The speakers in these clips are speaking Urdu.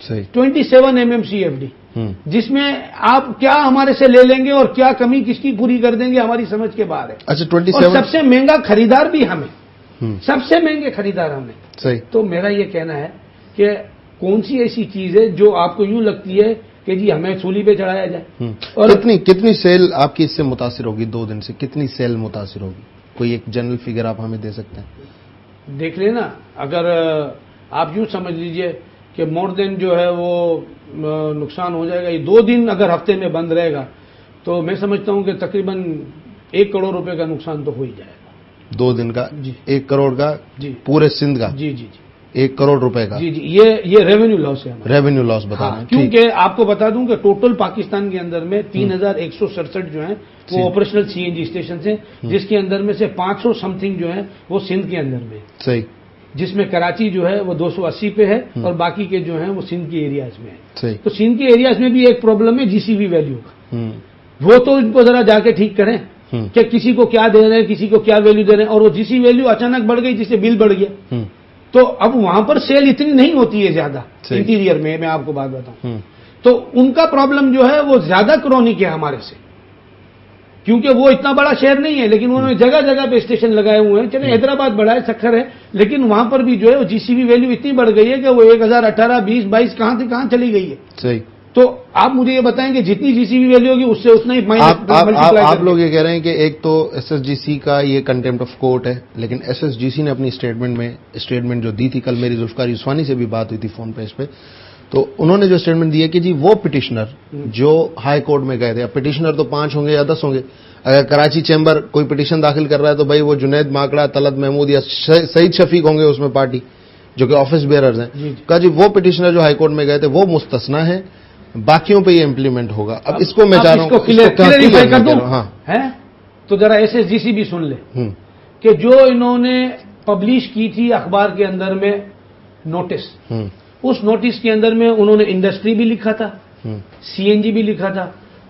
صحیح 27 MMCFD جس میں آپ کیا ہمارے سے لے لیں گے اور کیا کمی کس کی پوری کر دیں گے ہماری سمجھ کے باہر ہے. اچھا اور 27 سب سے مہنگا خریدار بھی ہمیں, سب سے مہنگے خریدار ہمیں. صحیح. تو میرا یہ کہنا ہے کہ کون سی ایسی چیز ہے جو آپ کو یوں لگتی ہے کہ جی ہمیں سولی پہ چڑھایا جائے. اور کتنی سیل آپ کی اس سے متاثر ہوگی 2 دن سے, کتنی سیل متاثر ہوگی؟ کوئی ایک جنرل فگر آپ ہمیں دے سکتے ہیں؟ دیکھ لینا, اگر آپ یوں سمجھ لیجئے کہ مور دین جو ہے وہ نقصان ہو جائے گا. یہ 2 دن اگر ہفتے میں بند رہے گا تو میں سمجھتا ہوں کہ تقریباً 1 کروڑ روپے کا نقصان تو ہو ہی جائے گا 2 دن کا. جی 1 کروڑ کا جی پورے سندھ کا. جی جی جی 1 کروڑ روپے کا. جی جی یہ ریونیو لاس ہے ہمارا. ریونیو لاس بتا رہے ہیں. کیونکہ آپ کو بتا دوں کہ ٹوٹل پاکستان کے اندر میں 3167 جو ہیں وہ آپریشنل CNG اسٹیشن ہیں, جس کے اندر میں سے 500 سم تھنگ جو ہیں وہ سندھ کے اندر میں. صحیح. جس میں کراچی جو ہے وہ 280 پہ ہے اور باقی کے جو ہیں وہ سندھ کے ایریاز میں ہیں. صحیح. تو سندھ کے ایریاز میں بھی ایک پرابلم ہے GCV ویلیو کا. وہ تو ان کو ذرا جا کے ٹھیک کریں کہ کسی کو کیا دے رہے ہیں, کسی کو کیا ویلیو دے رہے ہیں, اور وہ GC ویلیو اچانک بڑھ گئی جس سے بل بڑھ گیا. تو اب وہاں پر سیل اتنی نہیں ہوتی ہے زیادہ انٹیریئر میں آپ کو بات بتاؤں تو ان کا پرابلم جو ہے وہ زیادہ کرونک ہے ہمارے سے, کیونکہ وہ اتنا بڑا شہر نہیں ہے لیکن انہوں نے جگہ جگہ پہ اسٹیشن لگائے ہوئے ہیں. چلے حیدرآباد بڑا ہے, سکھر ہے, لیکن وہاں پر بھی جو ہے وہ GCV ویلیو اتنی بڑھ گئی ہے کہ وہ 1018, 20, 22 کہاں سے کہاں چلی گئی ہے. صحیح. تو آپ مجھے یہ بتائیں کہ جتنی GCV ویلیو ہوگی اس سے اتنا ہی آپ لوگ یہ کہہ رہے ہیں کہ ایک تو SSGC کا یہ کنٹمپٹ آف کورٹ ہے, لیکن SSGC نے اپنی اسٹیٹمنٹ جو دی تھی, کل میری ذوالفقار یوسفانی سے بھی بات ہوئی تھی فون پہ اس پہ, تو انہوں نے جو اسٹیٹمنٹ دی ہے کہ جی وہ پٹیشنر جو ہائی کورٹ میں گئے تھے, اب پٹیشنر تو 5 ہوں گے یا 10 ہوں گے, اگر کراچی چیمبر کوئی پٹیشن داخل کر رہا ہے تو بھائی وہ جنید ماکڑا, طلعت محمود یا سعید شفیق ہوں گے اس میں پارٹی جو کہ آفس بیئررز ہیں. کہا جی وہ پٹیشنر جو ہائی کورٹ میں گئے تھے وہ مستثنا ہے, باقیوں پہ یہ امپلیمنٹ ہوگا. اب اس کو میں چاہ رہا ہوں کلیئرفائی کر دوں. تو ذرا SSGC بھی سن لے کہ جو انہوں نے پبلش کی تھی اخبار کے اندر میں نوٹس, اس نوٹس کے اندر میں انہوں نے انڈسٹری بھی لکھا تھا, CNG بھی لکھا تھا,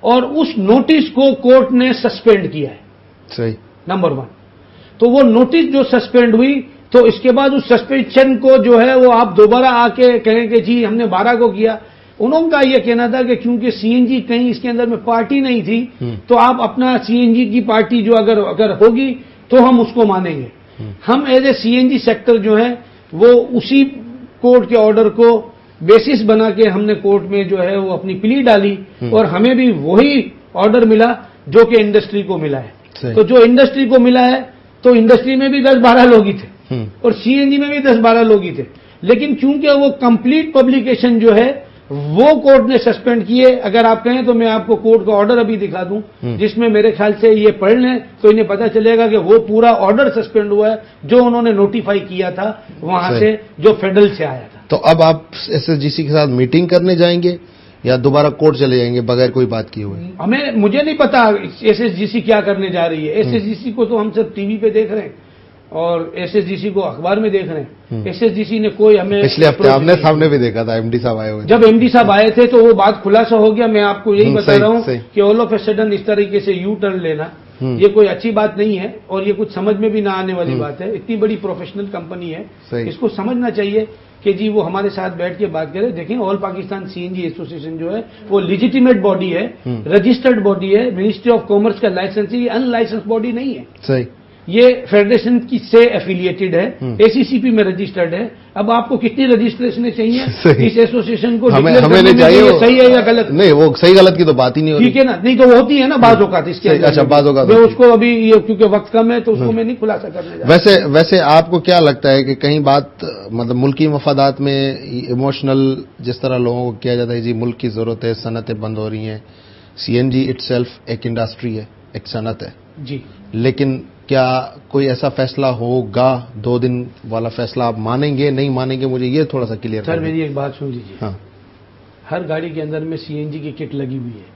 اور اس نوٹس کو کورٹ نے سسپینڈ کیا ہے. صحیح. نمبر 1. تو وہ نوٹس جو سسپینڈ ہوئی تو اس کے بعد اس سسپینشن کو جو ہے وہ آپ دوبارہ آ کے کہیں کہ جی ہم نے 12 کو کیا. انہوں کا یہ کہنا تھا کہ کیونکہ CNG کہیں اس کے اندر میں پارٹی نہیں تھی تو آپ اپنا CNG کی پارٹی جو اگر ہوگی تو ہم اس کو مانیں گے. ہم ایز اے CNG سیکٹر جو ہے وہ اسی کورٹ کے آرڈر کو بیسس بنا کے ہم نے کورٹ میں جو ہے وہ اپنی پلی ڈالی اور ہمیں بھی وہی آرڈر ملا جو کہ انڈسٹری کو ملا ہے. تو جو انڈسٹری کو ملا ہے تو انڈسٹری میں بھی 10-12 لوگ ہی تھے اور CNG میں بھی 10-12 لوگ ہی تھے, لیکن چونکہ وہ کمپلیٹ پبلیکیشن جو ہے وہ کورٹ نے سسپینڈ کیے. اگر آپ کہیں تو میں آپ کو کورٹ کا آرڈر ابھی دکھا دوں جس میں میرے خیال سے یہ پڑھ لیں تو انہیں پتا چلے گا کہ وہ پورا آرڈر سسپینڈ ہوا ہے جو انہوں نے نوٹیفائی کیا تھا وہاں سے جو فیڈرل سے آیا تھا. تو اب آپ SSGC کے ساتھ میٹنگ کرنے جائیں گے یا دوبارہ کورٹ چلے جائیں گے بغیر کوئی بات کیے ہوئے؟ مجھے نہیں پتا SSGC کیا کرنے جا رہی ہے. SSGC کو تو ہم صرف TV پہ دیکھ رہے ہیں اور SSGC کو اخبار میں دیکھ رہے ہیں. SSGC نے کوئی ہمیں پچھلے ہفتے آپ نے سامنے بھی دیکھا تھا MD صاحب آئے ہوئے. جب MD صاحب آئے تھے تو وہ بات خلاصہ ہو گیا. میں آپ کو یہی بتا رہا ہوں کہ آل آف اے سڈن اس طریقے سے یو ٹرن لینا یہ کوئی اچھی بات نہیں ہے اور یہ کچھ سمجھ میں بھی نہ آنے والی بات ہے. اتنی بڑی پروفیشنل کمپنی ہے, اس کو سمجھنا چاہیے کہ جی وہ ہمارے ساتھ بیٹھ کے بات کرے. دیکھیں آل پاکستان CNG ایسوسیشن جو ہے وہ لیجیٹیمیٹ باڈی ہے, رجسٹرڈ باڈی ہے, منسٹری آف کامرس کا لائسنس ہے, یہ ان لائسنس باڈی نہیں ہے. صحیح. یہ فیڈریشن کی سے ایفیلیٹڈ ہے, ACCP میں رجسٹرڈ ہے. اب آپ کو کتنی رجسٹریشنیں چاہیے اس ایسوسیشن کو ہمیں نہیں چاہیے صحیح ہے یا غلط؟ نہیں, وہ صحیح غلط کی تو بات ہی نہیں ہوتی. ٹھیک ہے نا, نہیں تو وہ ہوتی ہے نا بعض اوقات اس کے. اچھا بعض اوقات میں اس کو ابھی کیونکہ وقت کم ہے تو اس کو میں نہیں خلاصہ کرنے جا رہا. ویسے آپ کو کیا لگتا ہے کہ کہیں بات مطلب ملکی مفادات میں ایموشنل جس طرح لوگوں کو کیا جاتا ہے جی ملک کی ضرورت ہے, صنعتیں بند ہو رہی ہیں, CNG اٹ سیلف ایک انڈسٹری ہے, ایک صنعت ہے جی, لیکن کیا کوئی ایسا فیصلہ ہوگا 2 دن والا فیصلہ آپ مانیں گے نہیں مانیں گے؟ مجھے یہ تھوڑا سا کلیئر سر میری ایک بات سن لیجیے. ہاں, ہر گاڑی کے اندر میں CNG کی کٹ لگی ہوئی ہے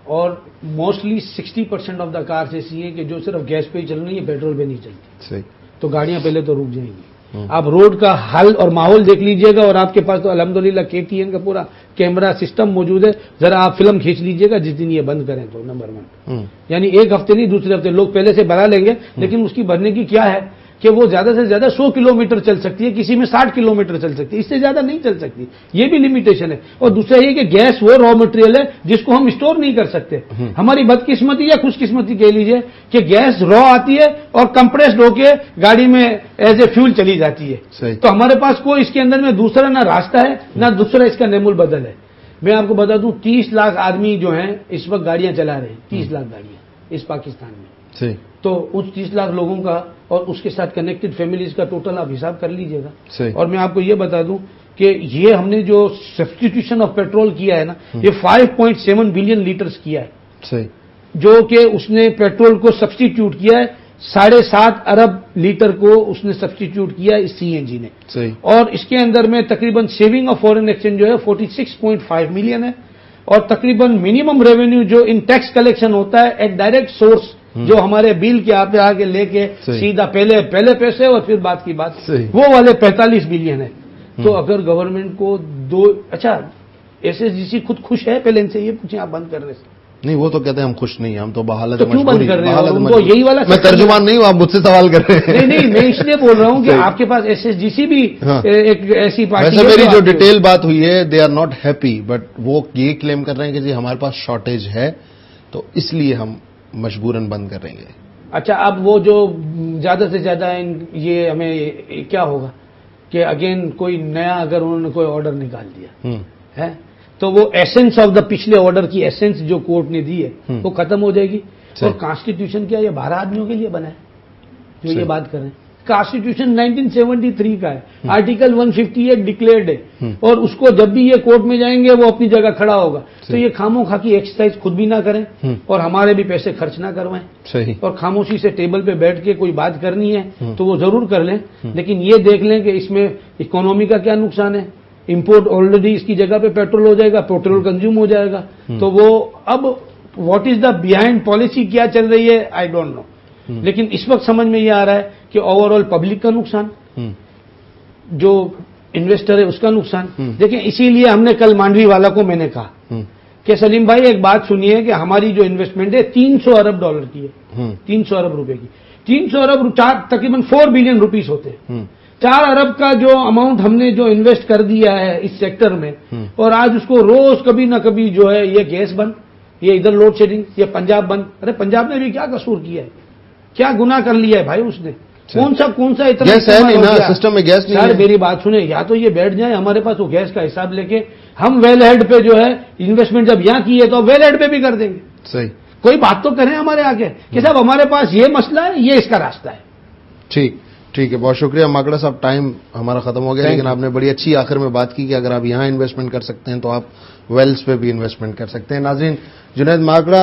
اور موسٹلی 60% آف دا کارز ایسی ہیں کہ جو صرف گیس پہ ہی چل رہی ہیں, پیٹرول پہ نہیں چلتی. صحیح. تو گاڑیاں پہلے تو رک جائیں گی. آپ روڈ کا حل اور ماحول دیکھ لیجئے گا اور آپ کے پاس تو الحمدللہ KTN کا پورا کیمرہ سسٹم موجود ہے. ذرا آپ فلم کھینچ لیجئے گا جس دن یہ بند کریں تو نمبر 1 یعنی ایک ہفتے نہیں دوسرے ہفتے لوگ پہلے سے بھرا لیں گے, لیکن اس کی بھرنے کی کیا ہے کہ وہ زیادہ سے زیادہ 100 کلومیٹر چل سکتی ہے, کسی میں 60 کلومیٹر چل سکتی ہے, اس سے زیادہ نہیں چل سکتی, یہ بھی لمیٹیشن ہے. اور دوسرا یہ کہ گیس وہ را مٹیریل ہے جس کو ہم اسٹور نہیں کر سکتے. ہماری بدقسمتی یا خوش قسمتی کہہ لیجئے کہ گیس را آتی ہے اور کمپریسڈ ہو کے گاڑی میں ایز اے فیول چلی جاتی ہے. تو ہمارے پاس کوئی اس کے اندر میں دوسرا نہ راستہ ہے نہ دوسرا اس کا نعم البدل ہے. میں آپ کو بتا دوں 30 لاکھ آدمی جو ہیں اس وقت گاڑیاں چلا رہے ہیں, 30 لاکھ گاڑیاں اس پاکستان میں. تو اس 30 لاکھ لوگوں کا اور اس کے ساتھ کنیکٹڈ فیملیز کا ٹوٹل آپ حساب کر لیجئے گا. اور میں آپ کو یہ بتا دوں کہ یہ ہم نے جو سبسٹیٹیوشن آف پیٹرول کیا ہے نا, یہ 5.7 بلین لیٹرز کیا ہے, جو کہ اس نے پیٹرول کو سبسٹیٹیوٹ کیا ہے. 7.5 ارب لیٹر کو اس نے سبسٹیٹیوٹ کیا اس سی این جی نے. اور اس کے اندر میں تقریباً سیونگ آف فورن ایکسچینج جو ہے 46.5 ملین ہے. اور تقریباً منیمم ریونیو جو ان ٹیکس کلیکشن ہوتا ہے ایٹ ڈائریکٹ سورس, جو ہمارے بل کے آتے آگے لے کے سیدھا پہلے پیسے اور پھر بات کی بات, وہ والے 45 بلین ہے. تو اگر گورنمنٹ کو اچھا ایس ایس جی سی خود خوش ہے, پہلے ان سے یہ پوچھیں آپ بند کر رہے ہیں. نہیں, وہ تو کہتے ہیں ہم خوش نہیں ہیں, ہم تو بحالت کیوں بند کر رہے ہیں, ان کو یہی والا. میں ترجمان نہیں ہوں, آپ مجھ سے سوال کر رہے ہیں. نہیں, میں اس لیے بول رہا ہوں کہ آپ کے پاس ایس ایس جی سی بھی ایک ایسی پارٹی ہے. میری جو ڈیٹیل بات ہوئی ہے, they are not happy, but وہ یہ کلیم کر رہے ہیں کہ جی ہمارے پاس شارٹیج ہے تو اس لیے ہم مجبوراً بند کر رہیں گے. اچھا, اب وہ جو زیادہ سے زیادہ یہ ہمیں کیا ہوگا کہ اگین کوئی نیا اگر انہوں نے کوئی آرڈر نکال دیا ہے تو وہ ایسنس آف دا پچھلے آرڈر کی ایسنس جو کورٹ نے دی ہے وہ ختم ہو جائے گی. اور کانسٹیٹیوشن کیا یہ 12 آدمیوں کے لیے بنا ہے جو یہ بات کر رہے ہیں. کانسٹیٹیوشن 1973 کا ہے, آرٹیکل 158 ڈکلیئرڈ ہے, اور اس کو جب بھی یہ کورٹ میں جائیں گے وہ اپنی جگہ کھڑا ہوگا. تو یہ خاموں خواہ کی ایکسرسائز خود بھی نہ کریں اور ہمارے بھی پیسے خرچ نہ کروائیں, اور خاموشی سے ٹیبل پہ بیٹھ کے کوئی بات کرنی ہے تو وہ ضرور کر لیں, لیکن یہ دیکھ لیں کہ اس میں اکانومی کا کیا نقصان ہے. امپورٹ آلریڈی اس کی جگہ پہ پیٹرول ہو جائے گا, پیٹرول کنزیوم ہو جائے گا. تو وہ اب what is the behind policy کیا چل رہی ہے آئی ڈونٹ نو, لیکن اس وقت سمجھ میں یہ آ رہا ہے کہ اوور آل پبلک کا نقصان, جو انویسٹر ہے اس کا نقصان. دیکھیں اسی لیے ہم نے کل مانڈوی والا کو میں نے کہا کہ سلیم بھائی ایک بات سنیے کہ ہماری جو انویسٹمنٹ ہے 300 ارب ڈالر کی ہے, 300 ارب روپے کی. 300 ارب تقریباً 4 بلین روپیز ہوتے ہیں. 4 ارب کا جو اماؤنٹ ہم نے جو انویسٹ کر دیا ہے اس سیکٹر میں, اور آج اس کو روز کبھی نہ کبھی جو ہے یہ گیس بند, یہ ادھر لوڈ شیڈنگ, یہ پنجاب بند. ارے پنجاب نے بھی کیا قصور کیا ہے, کیا گناہ کر لیا ہے بھائی اس نے, کون سا اتنا گیس ہے نہیں نا, سسٹم میں گیس نہیں ہے. میری بات سنیں, یا تو یہ بیٹھ جائیں ہمارے پاس وہ گیس کا حساب لے کے, ہم ویل ہیڈ پہ جو ہے انویسٹمنٹ جب یہاں کی ہے تو ویل ہیڈ پہ بھی کر دیں گے. صحیح, کوئی بات تو کریں ہمارے آگے کہ صاحب ہمارے پاس یہ مسئلہ ہے, یہ اس کا راستہ ہے. ٹھیک ہے, بہت شکریہ ماکڑا صاحب, ٹائم ہمارا ختم ہو گیا, لیکن آپ نے بڑی اچھی آخر میں بات کی کہ اگر آپ یہاں انویسٹمنٹ کر سکتے ہیں تو آپ ویلز پہ بھی انویسٹمنٹ کر سکتے ہیں. ناظرین, جنید ماکڑا